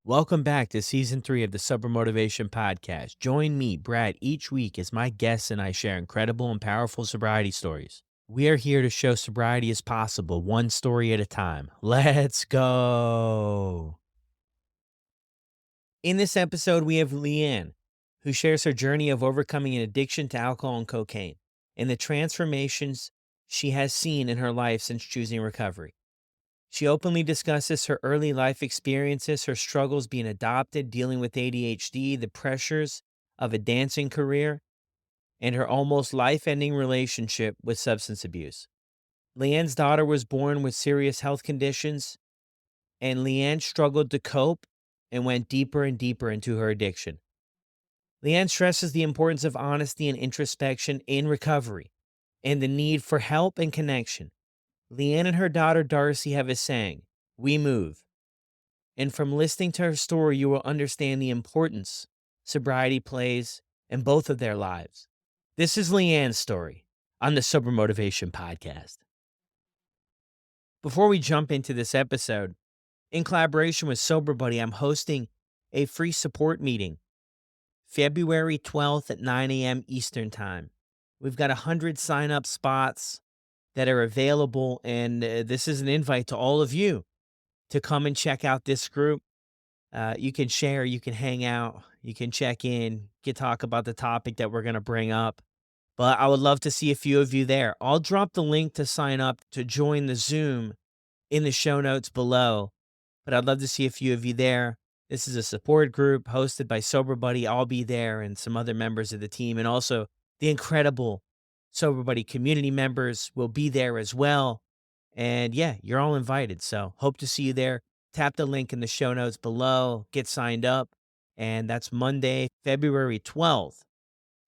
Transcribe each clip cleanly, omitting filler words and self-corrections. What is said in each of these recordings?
Welcome back to Season 3 of the Sober Motivation Podcast. Join me, Brad, each week as my guests and I share incredible and powerful sobriety stories. We are here to show sobriety is possible, one story at a time. Let's go. In this episode, we have Leanne, who shares her journey of overcoming an addiction to alcohol and cocaine and the transformations she has seen in her life since choosing recovery. She openly discusses her early life experiences, her struggles being adopted, dealing with ADHD, the pressures of a dancing career, and her almost life-ending relationship with substance abuse. Leanne's daughter was born with serious health conditions, and Leanne struggled to cope and went deeper and deeper into her addiction. Leanne stresses the importance of honesty and introspection in recovery and the need for help and connection. Leanne and her daughter Darcy have a saying, "We move." And from listening to her story, you will understand the importance sobriety plays in both of their lives. This is Leanne's story on the Sober Motivation Podcast. Before we jump into this episode, in collaboration with Sober Buddy, I'm hosting a free support meeting February 12th at 9 a.m. Eastern Time. We've got 100 sign-up spots that are available, and this is an invite to all of you to come and check out this group. You can share, you can hang out, you can check in, you can talk about the topic that we're going to bring up. But I would love to see a few of you there. I'll drop the link to sign up to join the Zoom in the show notes below. But I'd love to see a few of you there. This is a support group hosted by Sober Buddy. I'll be there and some other members of the team. And also the incredible Sober Buddy community members will be there as well. And yeah, you're all invited. So hope to see you there. Tap the link in the show notes below, get signed up. And that's Monday, February 12th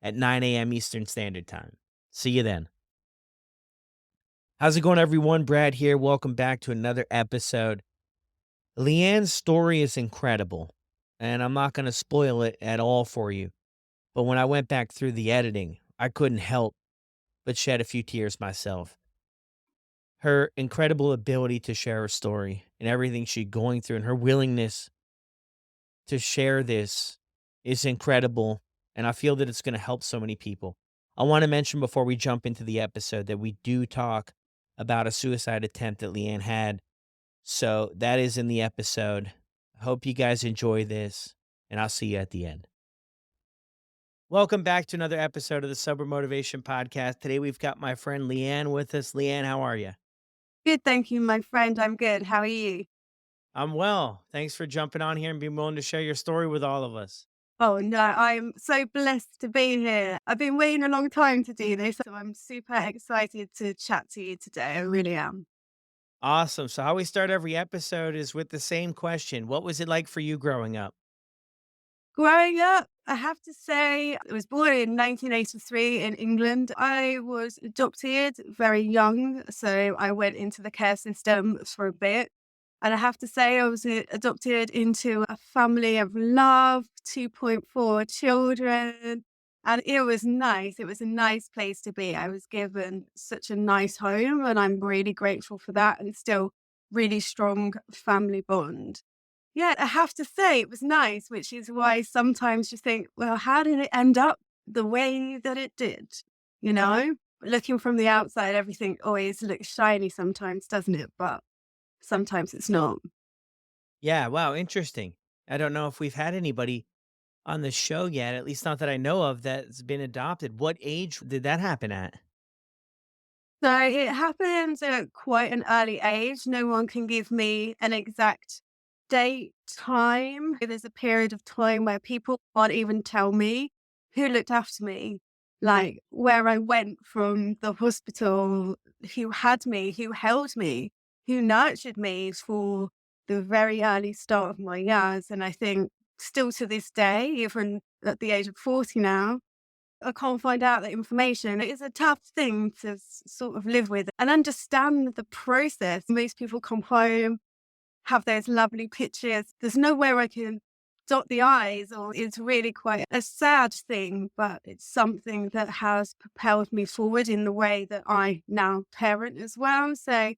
at 9 a.m. Eastern Standard Time. See you then. How's it going, everyone? Brad here. Welcome back to another episode. Leanne's story is incredible, and I'm not going to spoil it at all for you. But when I went back through the editing, I couldn't help but shed a few tears myself. Her incredible ability to share her story and everything she's going through and her willingness to share this is incredible, and I feel that it's going to help so many people. I want to mention before we jump into the episode that we do talk about a suicide attempt that Leanne had. So that is in the episode. I hope you guys enjoy this, and I'll see you at the end. Welcome back to another episode of the Sober Motivation Podcast. Today we've got my friend Leanne with us. Leanne, how are you? Good, thank you, my friend. I'm good. How are you? I'm well. Thanks for jumping on here and being willing to share your story with all of us. Oh, no, I'm so blessed to be here. I've been waiting a long time to do this, so I'm super excited to chat to you today. I really am. Awesome. So how we start every episode is with the same question. What was it like for you growing up? Growing up, I have to say, I was born in 1983 in England. I was adopted very young, so I went into the care system for a bit. And I have to say, I was adopted into a family of love, 2.4 children. And it was nice. It was a nice place to be. I was given such a nice home, and I'm really grateful for that, and still really strong family bond. Yeah, I have to say it was nice, which is why sometimes you think, well, how did it end up the way that it did? You know, looking from the outside, everything always looks shiny sometimes, doesn't it? But sometimes it's not. Yeah, wow, interesting. I don't know if we've had anybody on the show yet, at least not that I know of, that's been adopted. What age did that happen at? So it happened at quite an early age. No one can give me an exact date, time. There's a period of time where people can't even tell me who looked after me, like where I went from the hospital, who had me, who held me, who nurtured me for the very early start of my years. And I think still to this day, even at the age of 40 now, I can't find out that information. It is a tough thing to sort of live with and understand the process. Most people come home, have those lovely pictures. There's nowhere I can dot the I's, or it's really quite a sad thing, but it's something that has propelled me forward in the way that I now parent as well. So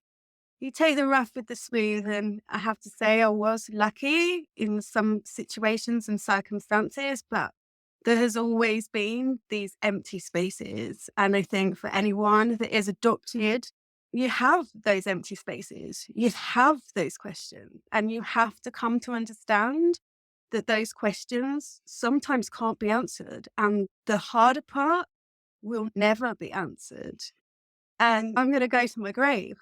You take the rough with the smooth, and I have to say I was lucky in some situations and circumstances, but there has always been these empty spaces. And I think for anyone that is adopted, you have those empty spaces, you have those questions, and you have to come to understand that those questions sometimes can't be answered. And the harder part will never be answered. And I'm going to go to my grave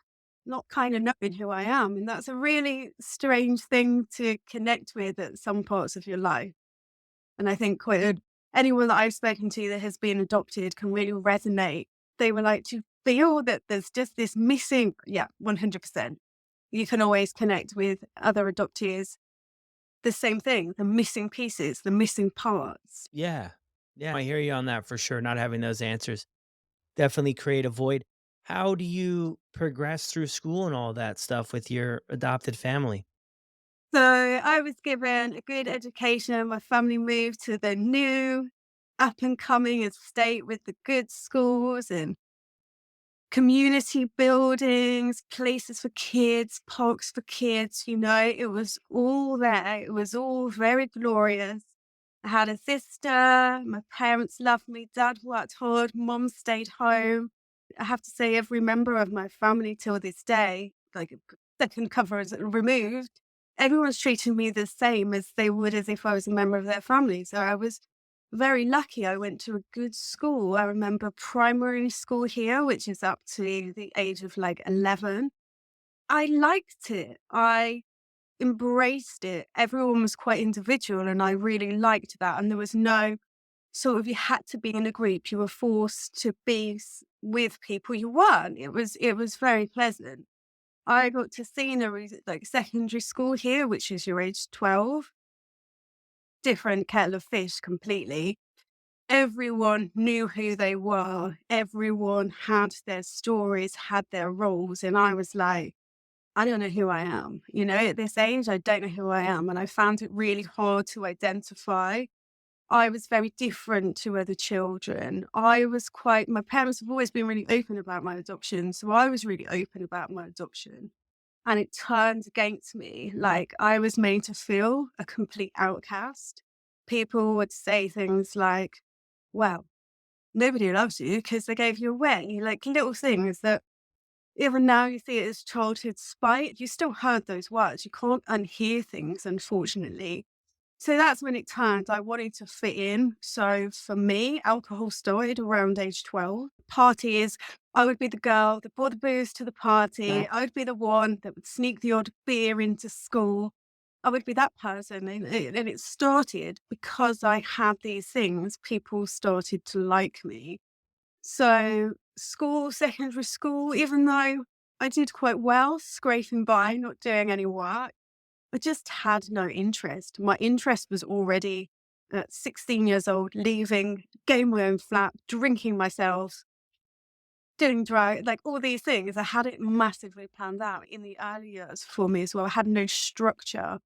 not kind of knowing who I am. And that's a really strange thing to connect with at some parts of your life. And I think anyone that I've spoken to that has been adopted can really resonate. They were like, to feel that there's just this missing, yeah, 100%. You can always connect with other adoptees. The same thing, the missing pieces, the missing parts. Yeah. Yeah, I hear you on that for sure, not having those answers. Definitely create a void. How do you progress through school and all that stuff with your adopted family? So I was given a good education. My family moved to the new up and coming estate with the good schools and community buildings, places for kids, parks for kids. It was all there. It was all very glorious. I had a sister. My parents loved me. Dad worked hard. Mom stayed home. I have to say, every member of my family till this day, like second cover is removed, everyone's treating me the same as they would as if I was a member of their family. So I was very lucky. I went to a good school. I remember primary school here, which is up to the age of like 11. I liked it. I embraced it. Everyone was quite individual, and I really liked that. And there was no sort of, you had to be in a group. You were forced to be with people you weren't. It was very pleasant. I got to scenery at like secondary school here, which is your age 12. Different kettle of fish completely. Everyone knew who they were. Everyone had their stories, had their roles. And I was like, I don't know who I am. At this age, I don't know who I am. And I found it really hard to identify. I was very different to other children. My parents have always been really open about my adoption. So I was really open about my adoption. And it turned against me. Like, I was made to feel a complete outcast. People would say things like, well, nobody loves you because they gave you away. Like, little things that even now you see it as childhood spite. You still heard those words. You can't unhear things, unfortunately. So that's when it turned. I wanted to fit in. So for me, alcohol started around age 12. Parties, I would be the girl that brought the booze to the party. I would be the one that would sneak the odd beer into school. I would be that person. And it started because I had these things. People started to like me. So school, secondary school, even though I did quite well, scraping by, not doing any work, I just had no interest. My interest was already at 16 years old, leaving, getting my own flat, drinking myself, doing drugs, like all these things. I had it massively planned out in the early years for me as well. I had no structure.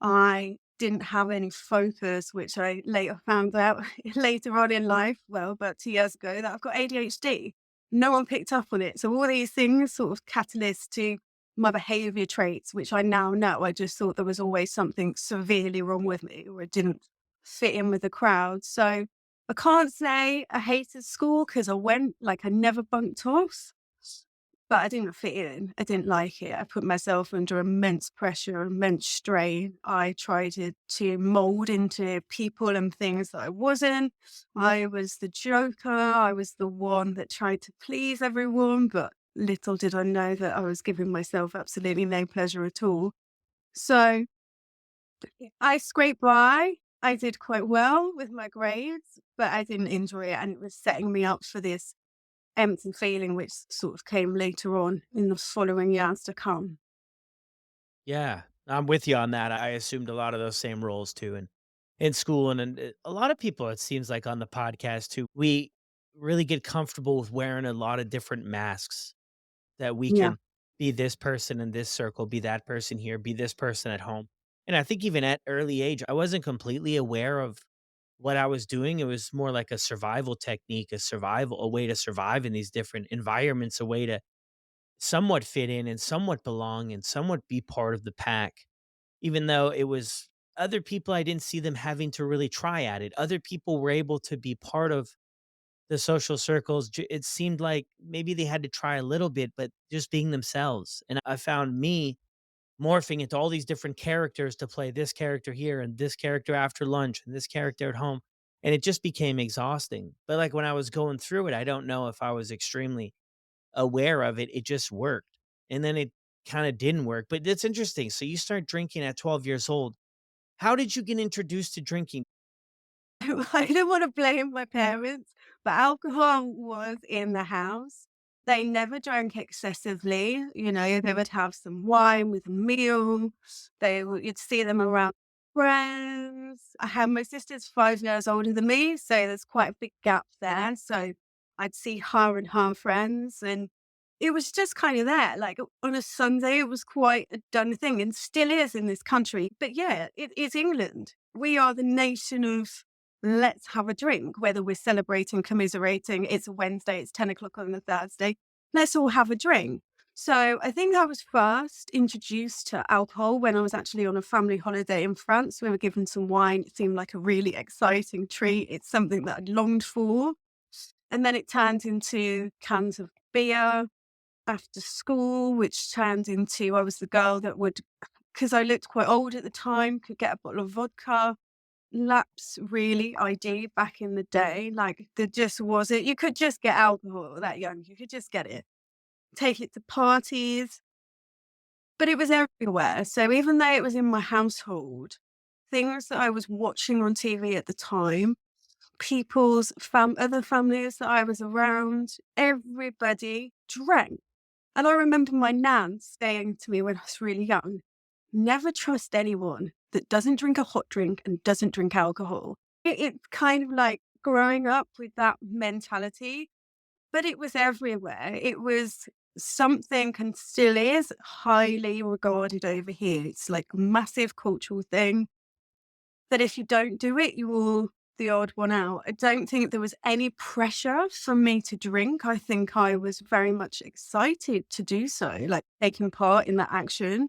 I didn't have any focus, which I later found out later on in life, well, about 2 years ago, that I've got ADHD. No one picked up on it. So all these things sort of catalyst to my behavior traits, which I now know. I just thought there was always something severely wrong with me, or it didn't fit in with the crowd. So I can't say I hated school because I went, like, I never bunked off, but I didn't fit in. I didn't like it. I put myself under immense pressure, immense strain. I tried to mold into people and things that I wasn't. I was the joker. I was the one that tried to please everyone, but little did I know that I was giving myself absolutely no pleasure at all. So I scraped by. I did quite well with my grades, but I didn't enjoy it. And it was setting me up for this empty feeling, which sort of came later on in the following years to come. Yeah, I'm with you on that. I assumed a lot of those same roles too in school and a lot of people it seems like on the podcast too. We really get comfortable with wearing a lot of different masks that we Yeah. can be this person in this circle, be that person here, be this person at home. And I think even at early age, I wasn't completely aware of what I was doing. It was more like a survival technique, a way to survive in these different environments, a way to somewhat fit in and somewhat belong and somewhat be part of the pack, even though it was other people, I didn't see them having to really try at it. Other people were able to be part of the social circles. It seemed like maybe they had to try a little bit, but just being themselves. And I found me morphing into all these different characters to play this character here and this character after lunch and this character at home. And it just became exhausting. But like when I was going through it, I don't know if I was extremely aware of it. It just worked. And then it kind of didn't work. But it's interesting. So you start drinking at 12 years old. How did you get introduced to drinking? I don't want to blame my parents, but alcohol was in the house. They never drank excessively. You know, they would have some wine with a meal. You'd see them around friends. I had my sister's 5 years older than me, so there's quite a big gap there. So I'd see her and her friends, and it was just kind of there. Like on a Sunday, it was quite a done thing, and still is in this country. But yeah, it is England. We are the nation of let's have a drink, whether we're celebrating, commiserating, it's a Wednesday, it's 10 o'clock on a Thursday, let's all have a drink. So I think I was first introduced to alcohol when I was actually on a family holiday in France. We were given some wine. It seemed like a really exciting treat. It's something that I'd longed for. And then it turned into cans of beer after school, which turned into I was the girl that would, because I looked quite old at the time, could get a bottle of vodka. Laps really ID back in the day. Like there just wasn't, you could just get alcohol that young. You could just get it, take it to parties, but it was everywhere. So even though it was in my household, things that I was watching on TV at the time, people's other families that I was around, everybody drank. And I remember my nan saying to me when I was really young, never trust anyone that doesn't drink a hot drink and doesn't drink alcohol. It's kind of like growing up with that mentality, but it was everywhere. It was something and still is highly regarded over here. It's like a massive cultural thing that if you don't do it, you will the odd one out. I don't think there was any pressure for me to drink. I think I was very much excited to do so, like taking part in that action.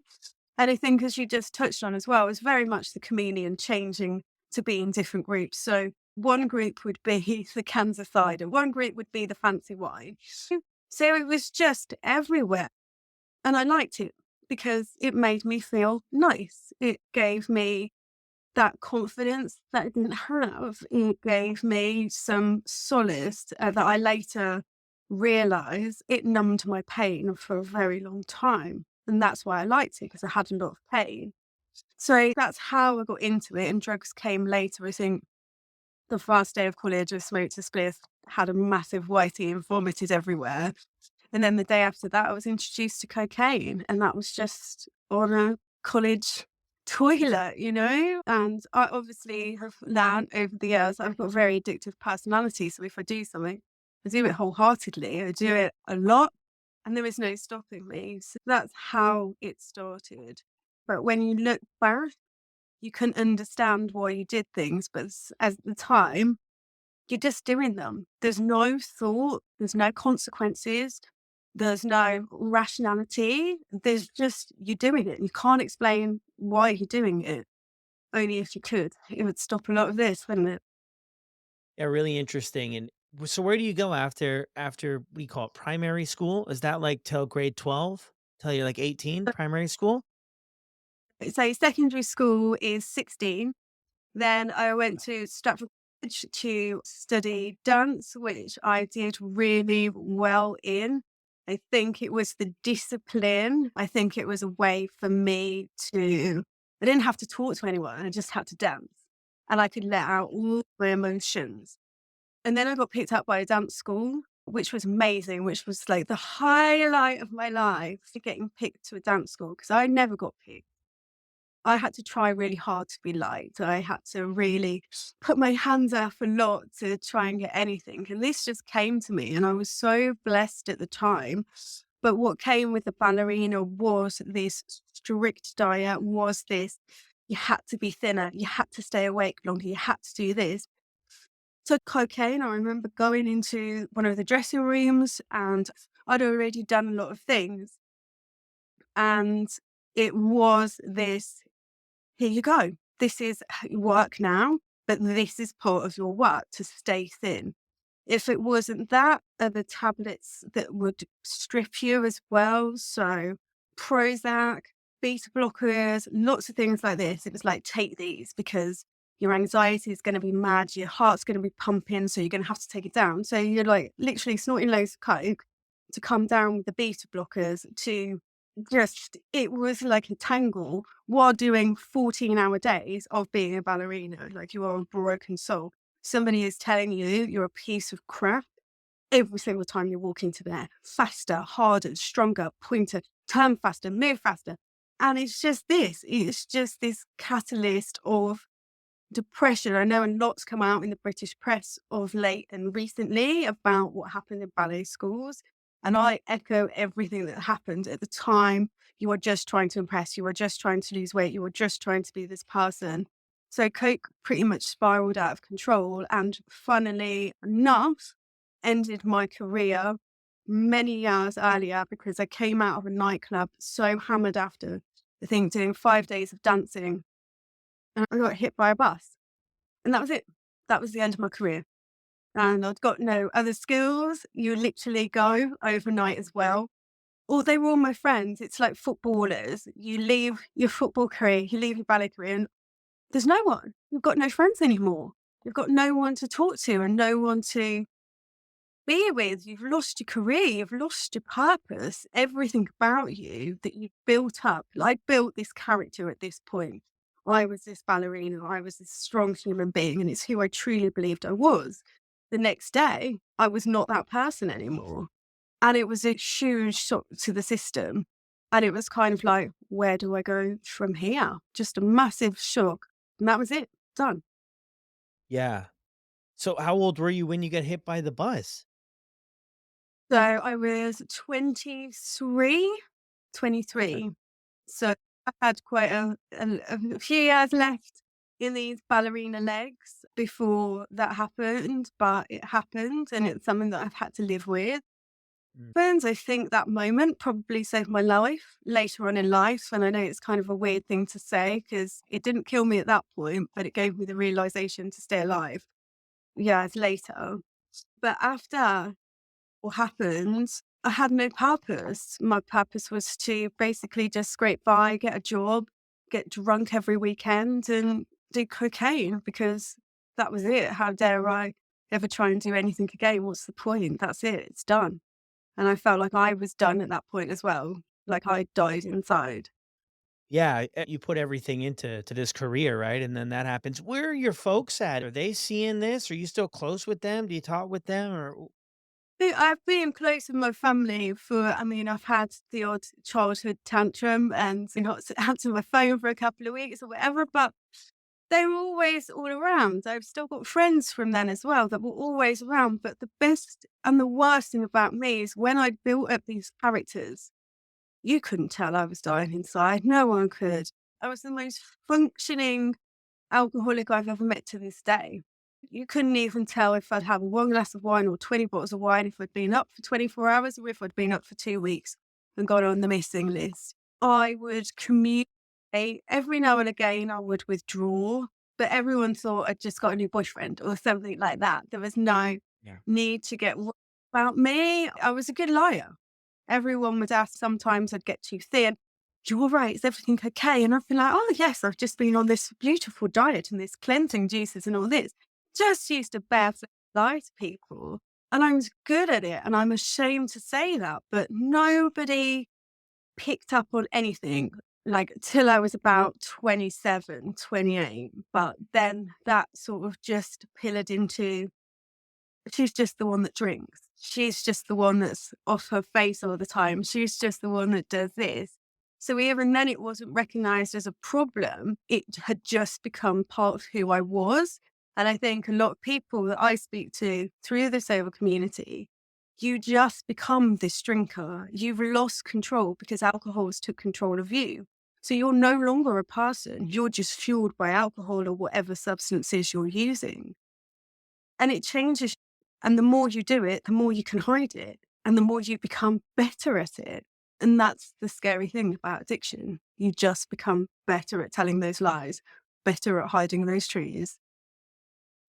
And I think, as you just touched on as well, it was very much the chameleon changing to be in different groups. So one group would be the cans of cider, one group would be the fancy wine. So it was just everywhere. And I liked it because it made me feel nice. It gave me that confidence that I didn't have. It gave me some solace that I later realized it numbed my pain for a very long time. And that's why I liked it, because I had a lot of pain. So that's how I got into it. And drugs came later. I think the first day of college, I smoked a spliff, had a massive whitey and vomited everywhere. And then the day after that, I was introduced to cocaine. And that was just on a college toilet, you know? And I obviously have learned over the years, I've got a very addictive personality. So if I do something, I do it wholeheartedly. I do it a lot. And there is no stopping me. So that's how it started. But when you look back, you can understand why you did things. But at the time, you're just doing them. There's no thought, there's no consequences, there's no rationality. There's just, you're doing it. You can't explain why you're doing it. Only if you could. It would stop a lot of this, wouldn't it? Yeah, really interesting. And so where do you go after what do you call it, primary school? Is that like till grade 12? Till you're like 18, primary school? So secondary school is 16. Then I went to Stratford College to study dance, which I did really well in. I think it was the discipline. I think it was a way for me to, I didn't have to talk to anyone. I just had to dance and I could let out all my emotions. And then I got picked up by a dance school, which was amazing, which was like the highlight of my life, for getting picked to a dance school, because I never got picked. I had to try really hard to be liked. I had to really put my hands up a lot to try and get anything. And this just came to me, and I was so blessed at the time. But what came with the ballerina was this strict diet, was this, you had to be thinner, you had to stay awake longer, you had to do this. So cocaine, I remember going into one of the dressing rooms and I'd already done a lot of things. And it was this, here you go. This is work now, but this is part of your work to stay thin. If it wasn't that, are the tablets that would strip you as well. So Prozac, beta blockers, lots of things like this. It was like, take these because your anxiety is going to be mad. Your heart's going to be pumping. So you're going to have to take it down. So you're like literally snorting loads of coke to come down with the beta blockers to just, it was like a tangle while doing 14-hour days of being a ballerina. Like you are a broken soul. Somebody is telling you you're a piece of crap every single time you walk into there. Faster, harder, stronger, pointer, turn faster, move faster. And it's just this catalyst of depression. I know a lot's come out in the British press of late and recently about what happened in ballet schools. And I echo everything that happened at the time. You are just trying to impress. You are just trying to lose weight. You are just trying to be this person. So coke pretty much spiraled out of control and funnily enough, ended my career many years earlier because I came out of a nightclub so hammered after the thing, doing 5 days of dancing. And I got hit by a bus. And that was it. That was the end of my career. And I'd got no other skills. You literally go overnight as well. Or they were all my friends. It's like footballers. You leave your football career, you leave your ballet career, and there's no one. You've got no friends anymore. You've got no one to talk to and no one to be with. You've lost your career. You've lost your purpose. Everything about you that you've built up. I built this character at this point. I was this ballerina. I was this strong human being, and it's who I truly believed I was. The next day, I was not that person anymore. And it was a huge shock to the system. And it was kind of like, where do I go from here? Just a massive shock. And that was it. Done. Yeah. So how old were you when you got hit by the bus? So I was 23, Okay. 23. So I had quite a few years left in these ballerina legs before that happened, but it happened and it's something that I've had to live with. Mm. Friends, I think that moment probably saved my life later on in life. And I know it's kind of a weird thing to say because it didn't kill me at that point, but it gave me the realization to stay alive years later. But after what happened, I had no purpose. My purpose was to basically just scrape by, get a job, get drunk every weekend and do cocaine because that was it. How dare I ever try and do anything again? What's the point? That's it. It's done. And I felt like I was done at that point as well. Like I died inside. Yeah, you put everything into this career, right? And then that happens. Where are your folks at? Are they seeing this? Are you still close with them? Do you talk with them or I've been close with my family I've had the odd childhood tantrum and not answer my phone for a couple of weeks or whatever, but they were always all around. I've still got friends from then as well that were always around. But the best and the worst thing about me is when I built up these characters, you couldn't tell I was dying inside. No one could. I was the most functioning alcoholic I've ever met to this day. You couldn't even tell if I'd have one glass of wine or 20 bottles of wine, if I'd been up for 24 hours or if I'd been up for 2 weeks and got on the missing list. I would communicate every now and again, I would withdraw, but everyone thought I'd just got a new boyfriend or something like that. There was no yeah. need to get worried about me. I was a good liar. Everyone would ask, sometimes I'd get too thin. You all right? Is everything okay? And I'd be like, oh, yes, I've just been on this beautiful diet and this cleansing juices and all this. Just used to barefoot lie to people. And I was good at it. And I'm ashamed to say that, but nobody picked up on anything like till I was about 27, 28. But then that sort of just pillared into, she's just the one that drinks. She's just the one that's off her face all the time. She's just the one that does this. So even then, it wasn't recognized as a problem. It had just become part of who I was. And I think a lot of people that I speak to through the sober community, you just become this drinker. You've lost control because alcohol's took control of you. So you're no longer a person. You're just fueled by alcohol or whatever substances you're using. And it changes. And the more you do it, the more you can hide it. And the more you become better at it. And that's the scary thing about addiction. You just become better at telling those lies, better at hiding those truths,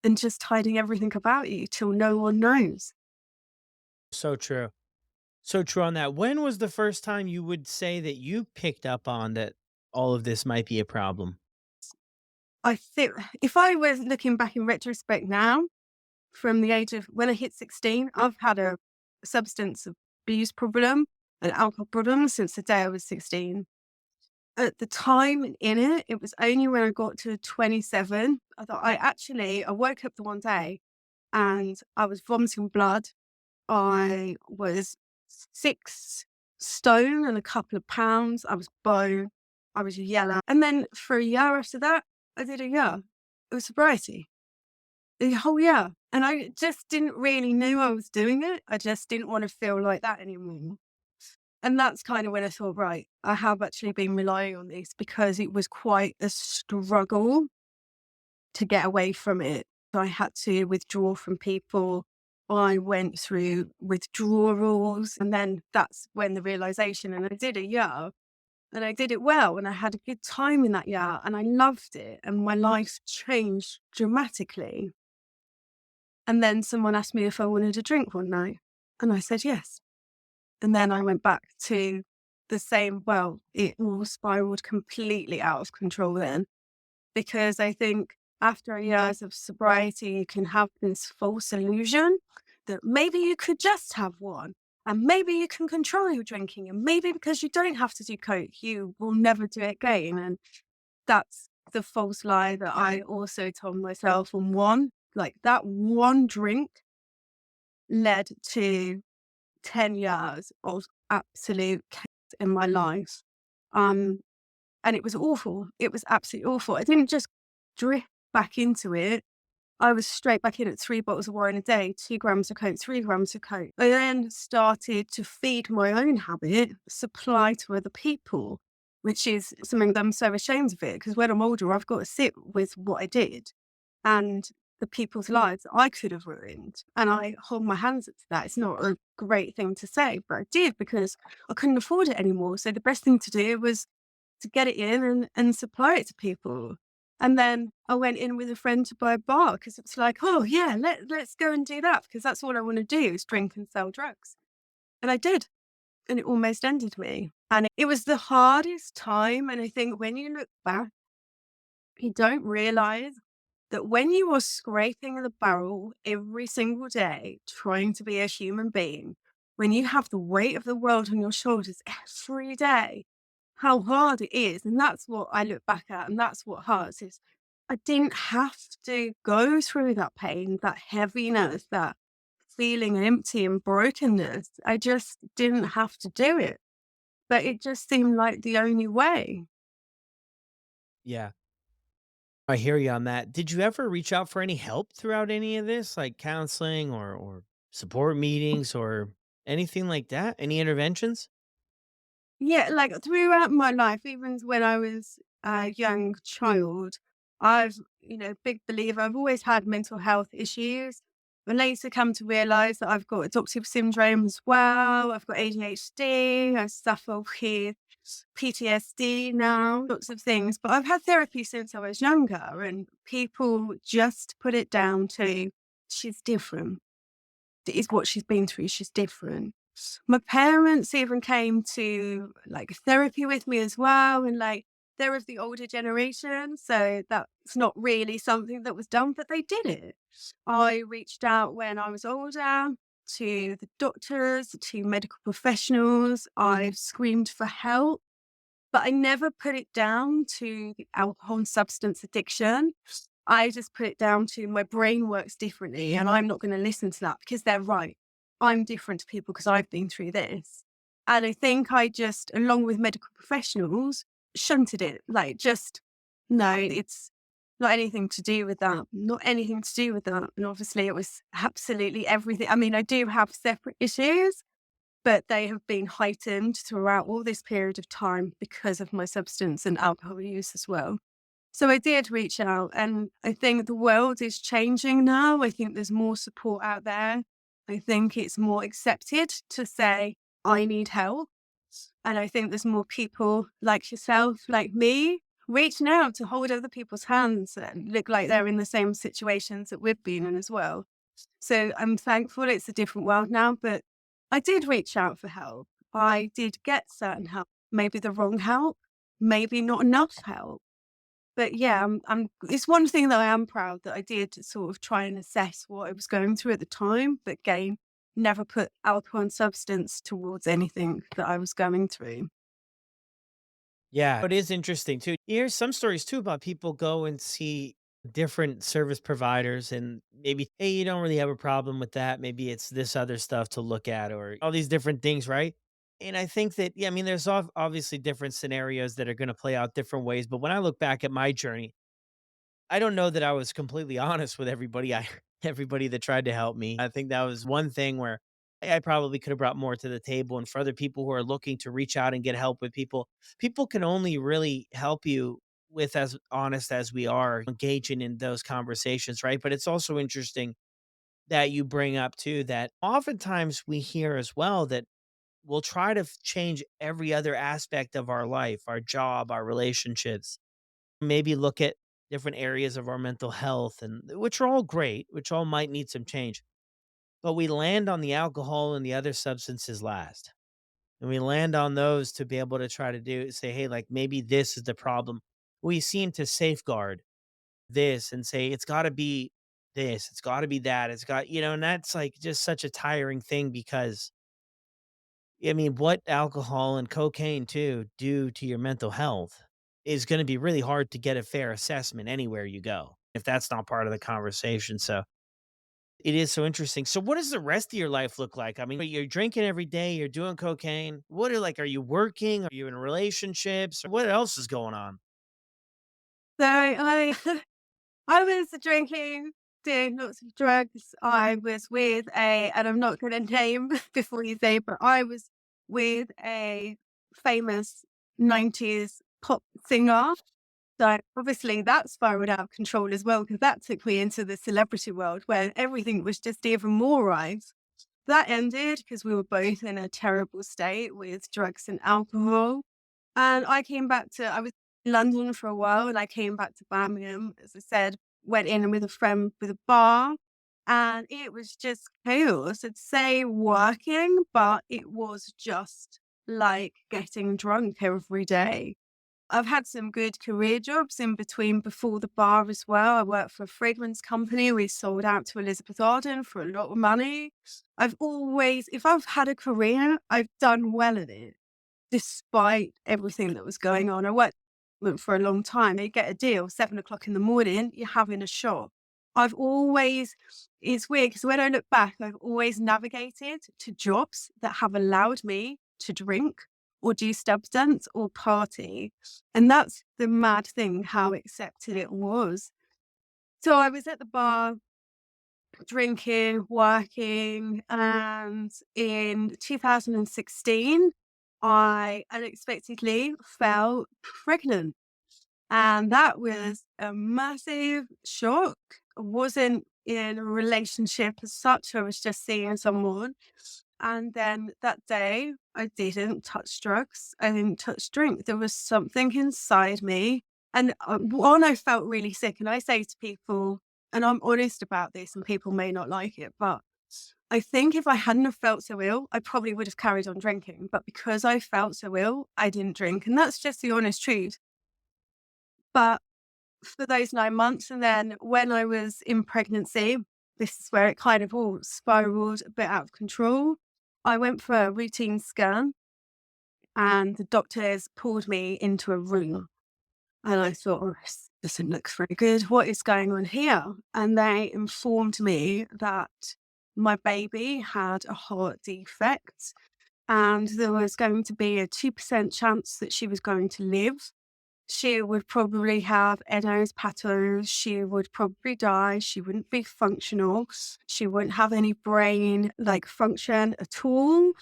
and just hiding everything about you till no one knows. So true. So true on that. When was the first time you would say that you picked up on that all of this might be a problem? I think if I was looking back in retrospect now, from the age of when I hit 16, I've had a substance abuse problem, an alcohol problem since the day I was 16. At the time in it, it was only when I got to 27, I thought I woke up the one day and I was vomiting blood. I was 6 stone and a couple of pounds. I was bone. I was yellow. And then for a year after that, I did a year. It was sobriety. The whole year. And I just didn't really know I was doing it. I just didn't want to feel like that anymore. And that's kind of when I thought, right, I have actually been relying on this because it was quite a struggle to get away from it. I had to withdraw from people. I went through withdrawals. And then that's when the realization, and I did a year and I did it well. And I had a good time in that year and I loved it. And my life changed dramatically. And then someone asked me if I wanted a drink one night. And I said yes. And then I went back to the same, well, it all spiraled completely out of control then. Because I think after years of sobriety, you can have this false illusion that maybe you could just have one. And maybe you can control your drinking. And maybe because you don't have to do coke, you will never do it again. And that's the false lie that I also told myself. And that one drink led to 10 years of absolute chaos in my life. And it was awful. It was absolutely awful. I didn't just drift back into it. I was straight back in at 3 bottles of wine a day, 2 grams of coke, 3 grams of coke. I then started to feed my own habit, supply to other people, which is something that I'm so ashamed of it because when I'm older, I've got to sit with what I did and the people's lives I could have ruined. And I hold my hands up to that. It's not a great thing to say, but I did because I couldn't afford it anymore. So the best thing to do was to get it in and supply it to people. And then I went in with a friend to buy a bar because it's like, oh yeah, let's go and do that because that's all I want to do is drink and sell drugs. And I did. And it almost ended me. And it was the hardest time. And I think when you look back, you don't realize that when you are scraping the barrel every single day, trying to be a human being, when you have the weight of the world on your shoulders every day, how hard it is. And that's what I look back at. And that's what hurts is I didn't have to go through that pain, that heaviness, that feeling empty and brokenness. I just didn't have to do it. But it just seemed like the only way. Yeah. I hear you on that. Did you ever reach out for any help throughout any of this, like counseling or support meetings or anything like that? Any interventions? Yeah, like throughout my life, even when I was a young child, big believer, I've always had mental health issues. I later come to realize that I've got adoptive syndrome as well. I've got ADHD. I suffer with PTSD now, lots of things. But I've had therapy since I was younger, and people just put it down to she's different. It is what she's been through. She's different. My parents even came to like therapy with me as well. And like, they're of the older generation. So that's not really something that was done, but they did it. I reached out when I was older to the doctors, to medical professionals. I screamed for help, but I never put it down to the alcohol and substance addiction. I just put it down to my brain works differently and I'm not going to listen to that because they're right. I'm different to people because I've been through this. And I think I just, along with medical professionals, shunted it. Like, just, no, it's not anything to do with that. Not anything to do with that. And obviously, it was absolutely everything. I mean, I do have separate issues, but they have been heightened throughout all this period of time because of my substance and alcohol use as well. So I did reach out, and I think the world is changing now. I think there's more support out there. I think it's more accepted to say, I need help. And I think there's more people like yourself, like me, reaching out to hold other people's hands and look like they're in the same situations that we've been in as well. So I'm thankful it's a different world now, but I did reach out for help. I did get certain help, maybe the wrong help, maybe not enough help. But yeah, it's one thing that I am proud that I did sort of try and assess what I was going through at the time, but again, never put alcohol and substance towards anything that I was going through. Yeah, it is interesting too. Here's some stories too about people go and see different service providers and maybe, hey, you don't really have a problem with that. Maybe it's this other stuff to look at or all these different things, right? And I think that, yeah, I mean, there's obviously different scenarios that are going to play out different ways. But when I look back at my journey, I don't know that I was completely honest with everybody. Everybody that tried to help me. I think that was one thing where I probably could have brought more to the table. And for other people who are looking to reach out and get help with people, people can only really help you with as honest as we are engaging in those conversations, right? But it's also interesting that you bring up too that oftentimes we hear as well that we'll try to change every other aspect of our life, our job, our relationships, maybe look at different areas of our mental health and which are all great, which all might need some change. But we land on the alcohol and the other substances last. And we land on those to be able to try to say, hey, like maybe this is the problem. We seem to safeguard this and say it's got to be this, it's got to be that, it's got, and that's like just such a tiring thing because I mean, what alcohol and cocaine too do to your mental health is going to be really hard to get a fair assessment anywhere you go if that's not part of the conversation. So it is so interesting. So what does the rest of your life look like? I mean, you're drinking every day, you're doing cocaine. Are you working? Are you in relationships? What else is going on? So I I was drinking, doing lots of drugs. I was with and I'm not going to name before you say, but I was with a famous 90s pop singer. So obviously that spiraled out of control as well, because that took me into the celebrity world where everything was just even more right. That ended because we were both in a terrible state with drugs and alcohol. And I was in London for a while and I came back to Birmingham, as I said, went in with a friend with a bar and it was just chaos. I'd say working, but it was just like getting drunk every day. I've had some good career jobs in between before the bar as well. I worked for a fragrance company. We sold out to Elizabeth Arden for a lot of money. If I've had a career, I've done well at it despite everything that was going on. I worked for a long time. You get a deal, 7 o'clock in the morning, you're having a shot. It's weird because when I look back, I've always navigated to jobs that have allowed me to drink or do substance or party. And that's the mad thing, how accepted it was. So I was at the bar drinking, working, and in 2016, I unexpectedly fell pregnant. And that was a massive shock. I wasn't in a relationship as such. I was just seeing someone. And then that day, I didn't touch drugs. I didn't touch drink. There was something inside me. And one, I felt really sick. And I say to people, and I'm honest about this, and people may not like it, but I think if I hadn't have felt so ill, I probably would have carried on drinking. But because I felt so ill, I didn't drink. And that's just the honest truth. But for those 9 months, and then when I was in pregnancy, this is where it kind of all spiraled a bit out of control. I went for a routine scan and the doctors pulled me into a room. And I thought, oh, this doesn't look very good. What is going on here? And they informed me that my baby had a heart defect and there was going to be a 2% chance that she was going to live. She would probably have Edo's patos. She would probably die. She wouldn't be functional. She wouldn't have any brain like function at all.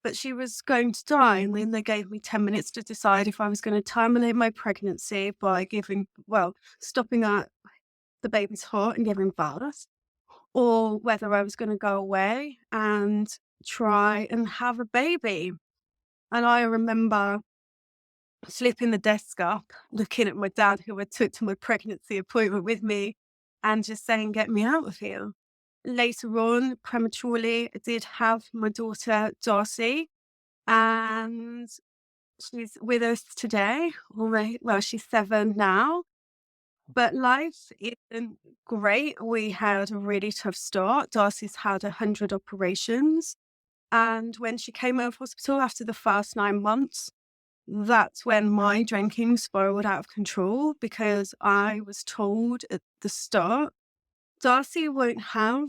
But she was going to die. And then they gave me 10 minutes to decide if I was going to terminate my pregnancy by stopping at the baby's heart and giving birth, or whether I was going to go away and try and have a baby. And I remember slipping the desk up, looking at my dad, who I took to my pregnancy appointment with me, and just saying, "Get me out of here." Later on, prematurely, I did have my daughter, Darcy, and she's with us today. Well, she's 7 now, but life isn't great. We had a really tough start. Darcy's had 100 operations. And when she came out of hospital after the first 9 months, that's when my drinking spiraled out of control, because I was told at the start, Darcy won't have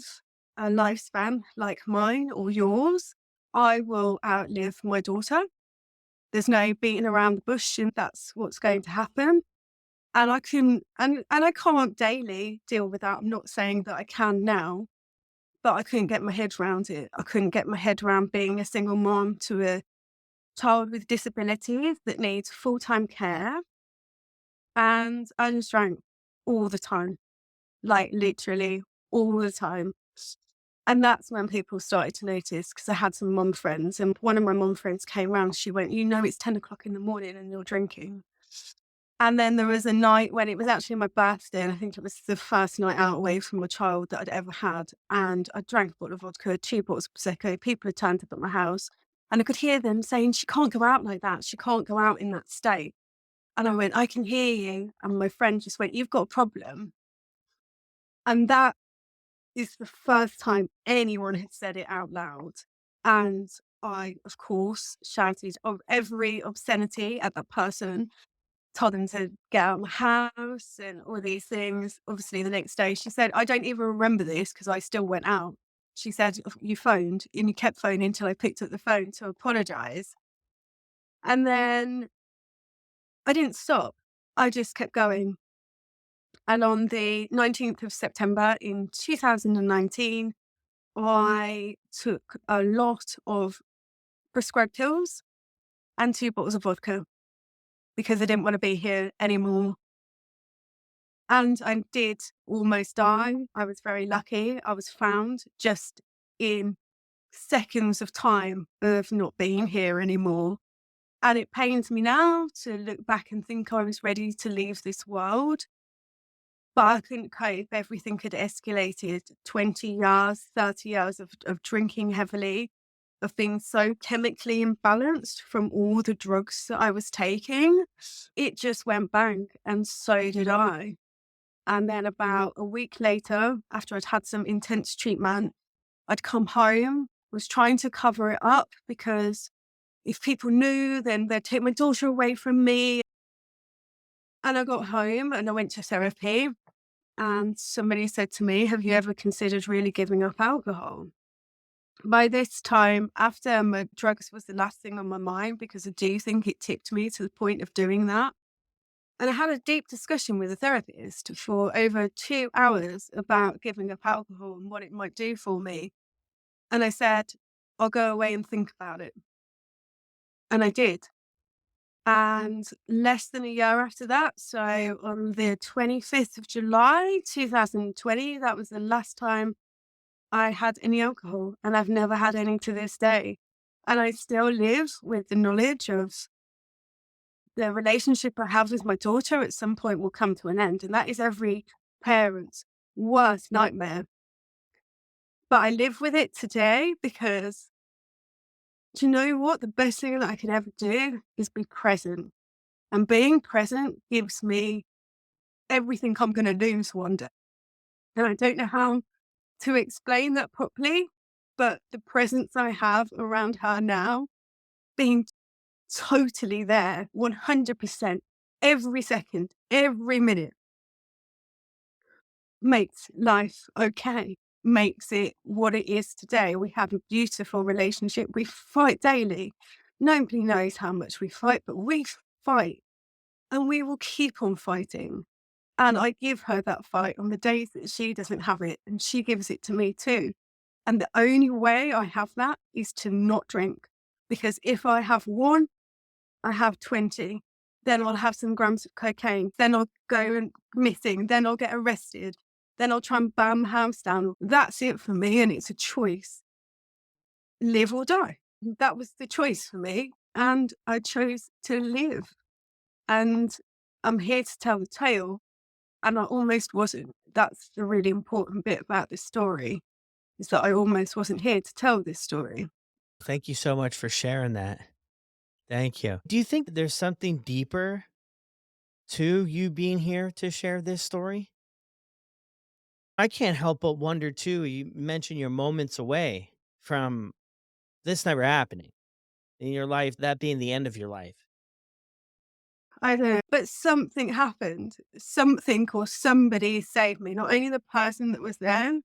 a lifespan like mine or yours. I will outlive my daughter. There's no beating around the bush, and that's what's going to happen. And I can, and I can't daily deal with that. I'm not saying that I can now, but I couldn't get my head around it. I couldn't get my head around being a single mom to a child with disabilities that needs full-time care. And I just drank all the time, like literally all the time. And that's when people started to notice, because I had some mum friends, and one of my mum friends came round. She went, it's 10 o'clock in the morning and you're drinking. And then there was a night when it was actually my birthday, and I think it was the first night out away from my child that I'd ever had. And I drank a bottle of vodka, 2 bottles of Prosecco. People had turned up at my house, and I could hear them saying, "She can't go out like that. She can't go out in that state." And I went, "I can hear you." And my friend just went, "You've got a problem." And that is the first time anyone had said it out loud. And I, of course, shouted of every obscenity at that person, told them to get out of my house and all these things. Obviously, the next day she said, "I don't even remember this because I still went out." She said, "You phoned and you kept phoning until I picked up the phone to apologize." And then I didn't stop. I just kept going. And on the 19th of September in 2019, I took a lot of prescribed pills and 2 bottles of vodka because I didn't want to be here anymore. And I did almost die. I was very lucky. I was found just in seconds of time of not being here anymore. And it pains me now to look back and think I was ready to leave this world. But I couldn't cope. Everything had escalated. 20 years, 30 years of drinking heavily, of being so chemically imbalanced from all the drugs that I was taking. It just went bang. And so did I. And then about a week later, after I'd had some intense treatment, I'd come home, was trying to cover it up because if people knew, then they'd take my daughter away from me. And I got home and I went to therapy, and somebody said to me, "Have you ever considered really giving up alcohol?" By this time, after my drugs was the last thing on my mind, because I do think it tipped me to the point of doing that. And I had a deep discussion with a therapist for over 2 hours about giving up alcohol and what it might do for me. And I said, "I'll go away and think about it." And I did. And less than a year after that, so on the 25th of July, 2020, that was the last time I had any alcohol. And I've never had any to this day. And I still live with the knowledge of the relationship I have with my daughter at some point will come to an end. And that is every parent's worst nightmare. But I live with it today because, do you know what? The best thing that I can ever do is be present. And being present gives me everything I'm going to lose one day. And I don't know how to explain that properly, but the presence I have around her now, being totally there, 100%, every second, every minute, makes life okay, makes it what it is today. We have a beautiful relationship. We fight daily. Nobody knows how much we fight, but we fight and we will keep on fighting. And I give her that fight on the days that she doesn't have it, and she gives it to me too. And the only way I have that is to not drink. Because if I have one, I have 20. Then I'll have some grams of cocaine. Then I'll go and missing. Then I'll get arrested. then I'll try and burn my house down. That's it for me. And it's a choice, live or die. That was the choice for me. And I chose to live. And I'm here to tell the tale. And I almost wasn't. That's the really important bit about this story, is that I almost wasn't here to tell this story. Thank you so much for sharing that. Thank you. Do you think there's something deeper to you being here to share this story? I can't help but wonder too. You mentioned you're moments away from this never happening in your life, that being the end of your life. I don't know, but something happened. Something or somebody saved me, not only the person that was there,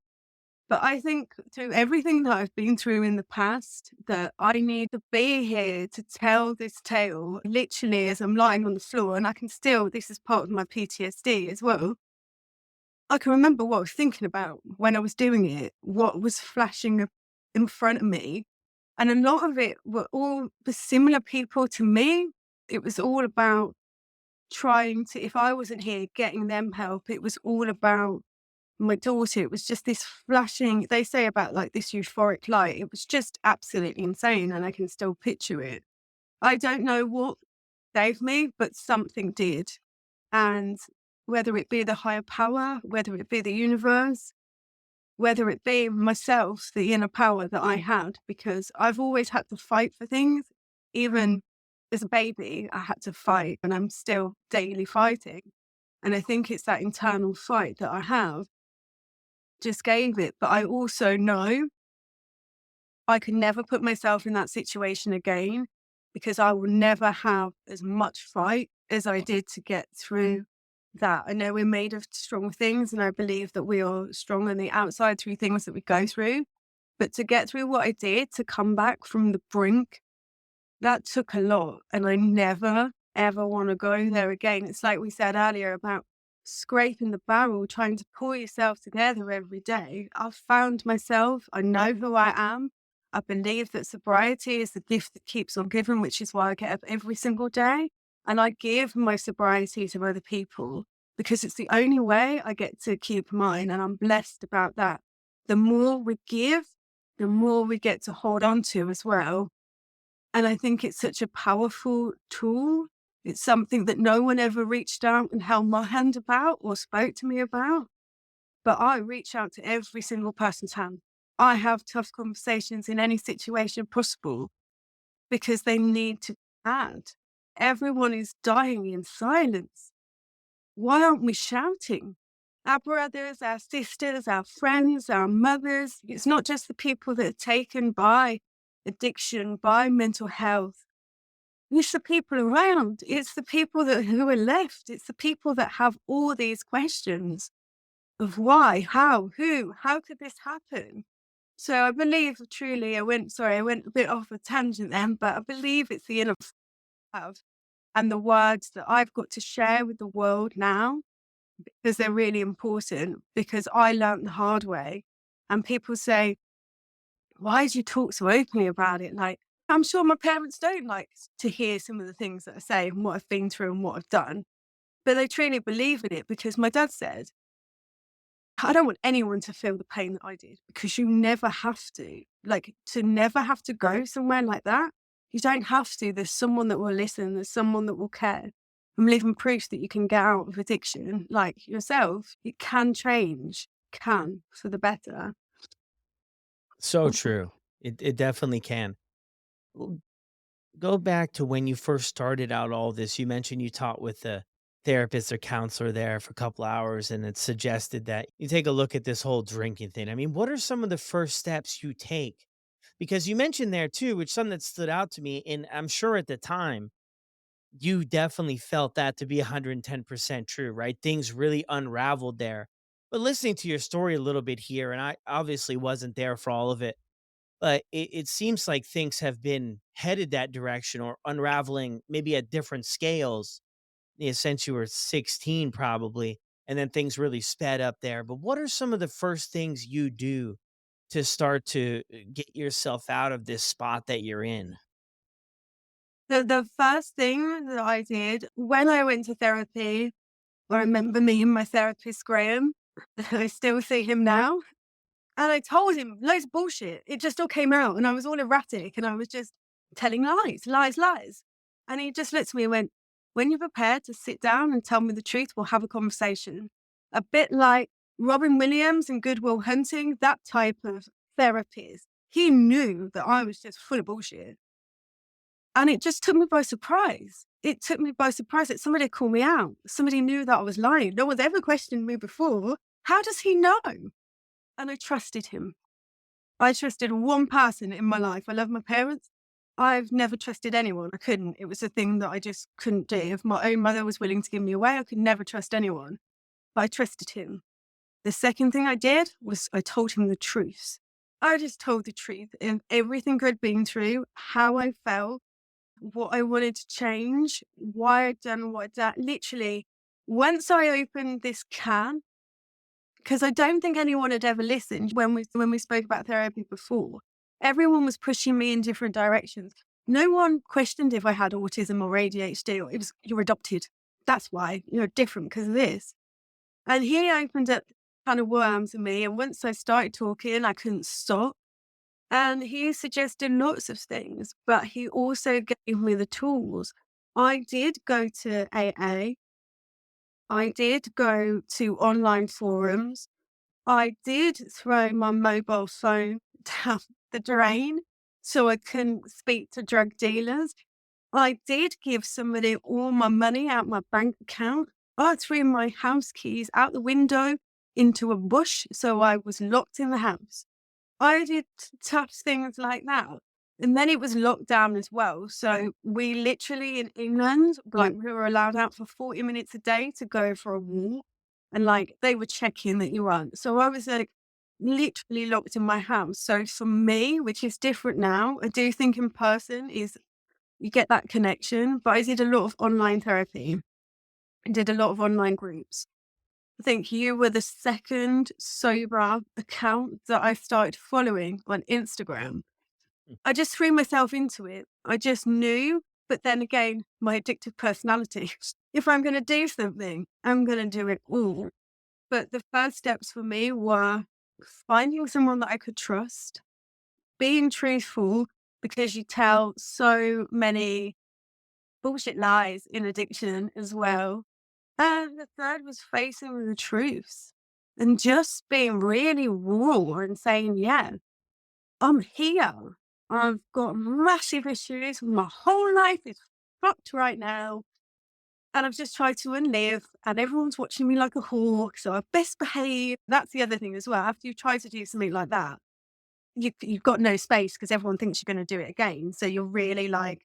but I think through everything that I've been through in the past, that I need to be here to tell this tale literally as I'm lying on the floor. And I can still, this is part of my PTSD as well. I can remember what I was thinking about when I was doing it, what was flashing in front of me. And a lot of it were all the similar people to me. It was all about trying to, if I wasn't here, getting them help. It was all about my daughter. It was just this flashing, they say about like this euphoric light. It was just absolutely insane. And I can still picture it. I don't know what saved me, but something did. And whether it be the higher power, whether it be the universe, whether it be myself, the inner power that I had, because I've always had to fight for things. Even as a baby, I had to fight, and I'm still daily fighting. And I think it's that internal fight that I have just gave it. But I also know I could never put myself in that situation again, because I will never have as much fight as I did to get through that. I know we're made of strong things, and I believe that we are strong on the outside through things that we go through. But to get through what I did, to come back from the brink, that took a lot. And I never, ever want to go there again. It's like we said earlier about scraping the barrel, trying to pull yourself together every day. I've found myself. I know who I am. I believe that sobriety is the gift that keeps on giving, which is why I get up every single day. And I give my sobriety to other people because it's the only way I get to keep mine. And I'm blessed about that. The more we give, the more we get to hold on to as well. And I think it's such a powerful tool. It's something that no one ever reached out and held my hand about or spoke to me about. But I reach out to every single person's hand. I have tough conversations in any situation possible because they need to add. Everyone is dying in silence. Why aren't we shouting? Our brothers, our sisters, our friends, our mothers. It's not just the people that are taken by addiction, by mental health. It's the people around. It's the people who are left. It's the people that have all these questions of why, how, who, how could this happen? So I believe truly, I went a bit off a tangent then, but I believe it's the inner have and the words that I've got to share with the world now, because they're really important, because I learned the hard way. And people say, why do you talk so openly about it? Like, I'm sure my parents don't like to hear some of the things that I say and what I've been through and what I've done, but they truly believe in it because my dad said, I don't want anyone to feel the pain that I did, because you never have to. Like, to never have to go somewhere like that. You don't have to. There's someone that will listen. There's someone that will care. I'm living proof that you can get out of addiction like yourself. You can change, can, for the better. So true. It definitely can. Well, go back to when you first started out all this. You mentioned you taught with a therapist or counselor there for a couple hours, and it suggested that you take a look at this whole drinking thing. I mean, what are some of the first steps you take? Because you mentioned there too, which something that stood out to me, and I'm sure at the time you definitely felt that to be 110% true, right? Things really unraveled there. But listening to your story a little bit here, and I obviously wasn't there for all of it, but it seems like things have been headed that direction or unraveling maybe at different scales, since you were 16 probably, and then things really sped up there. But what are some of the first things you do to start to get yourself out of this spot that you're in? The first thing that I did when I went to therapy, I remember meeting my therapist, Graham. I still see him now. And I told him loads of bullshit. It just all came out and I was all erratic and I was just telling lies, lies, lies. And he just looked at me and went, when you're prepared to sit down and tell me the truth, we'll have a conversation. A bit like Robin Williams and Good Will Hunting, that type of therapist. He knew that I was just full of bullshit. And it just took me by surprise. It took me by surprise that somebody called me out. Somebody knew that I was lying. No one's ever questioned me before. How does he know? And I trusted him. I trusted one person in my life. I love my parents. I've never trusted anyone. I couldn't. It was a thing that I just couldn't do. If my own mother was willing to give me away, I could never trust anyone. But I trusted him. The second thing I did was I told him the truth. I just told the truth and everything I'd been through, how I felt, what I wanted to change, why I'd done what I'd done. Literally, once I opened this can, because I don't think anyone had ever listened when we spoke about therapy before. Everyone was pushing me in different directions. No one questioned if I had autism or ADHD. Or it was, you're adopted. That's why you're different because of this. And he opened up kind of worms in me. And once I started talking, I couldn't stop. And he suggested lots of things, but he also gave me the tools. I did go to AA. I did go to online forums. I did throw my mobile phone down the drain so I couldn't speak to drug dealers. I did give somebody all my money out my bank account. I threw my house keys out the window into a bush so I was locked in the house. I did tough things like that. And then it was locked down as well. So we literally in England, like we were allowed out for 40 minutes a day to go for a walk. And like they were checking that you weren't. So I was like literally locked in my house. So for me, which is different now, I do think in person is you get that connection. But I did a lot of online therapy and did a lot of online groups. I think you were the second sober account that I started following on Instagram. Mm. I just threw myself into it. I just knew, but then again, my addictive personality. If I'm going to do something, I'm going to do it all. But the first steps for me were finding someone that I could trust, being truthful, because you tell so many bullshit lies in addiction as well. And the third was facing the truth and just being really raw and saying, yeah, I'm here. I've got massive issues. My whole life is fucked right now. And I've just tried to unlive, and everyone's watching me like a hawk. So I best behave. That's the other thing as well. After you try to do something like that, you've got no space because everyone thinks you're going to do it again. So you're really like,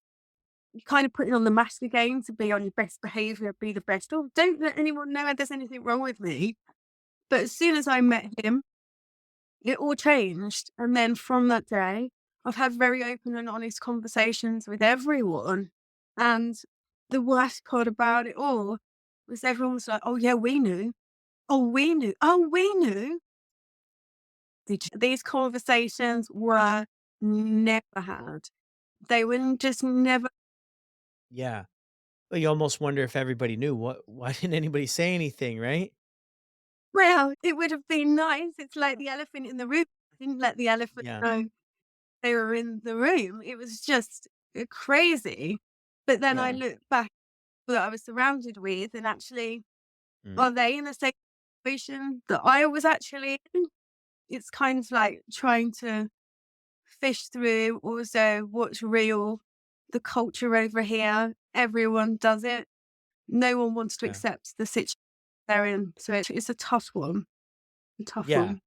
you kind of putting on the mask again to be on your best behavior, be the best. Oh, don't let anyone know there's anything wrong with me. But as soon as I met him, it all changed. And then from that day, I've had very open and honest conversations with everyone. And the worst part about it all was everyone was like, oh, yeah, we knew. Oh, we knew. Oh, we knew. These conversations were never had. They were just never. Yeah. Well, you almost wonder if everybody knew. Why didn't anybody say anything, right? Well, it would have been nice. It's like the elephant in the room. I didn't let the elephant Yeah. know they were in the room. It was just crazy. But then I Yeah. look back that I was surrounded with, and actually, Mm. are they in the same situation that I was actually in? It's kind of like trying to fish through also what's real, the culture over here. Everyone does it. No one wants to Yeah. accept the situation they're in. So it's a tough one. A tough Yeah. one.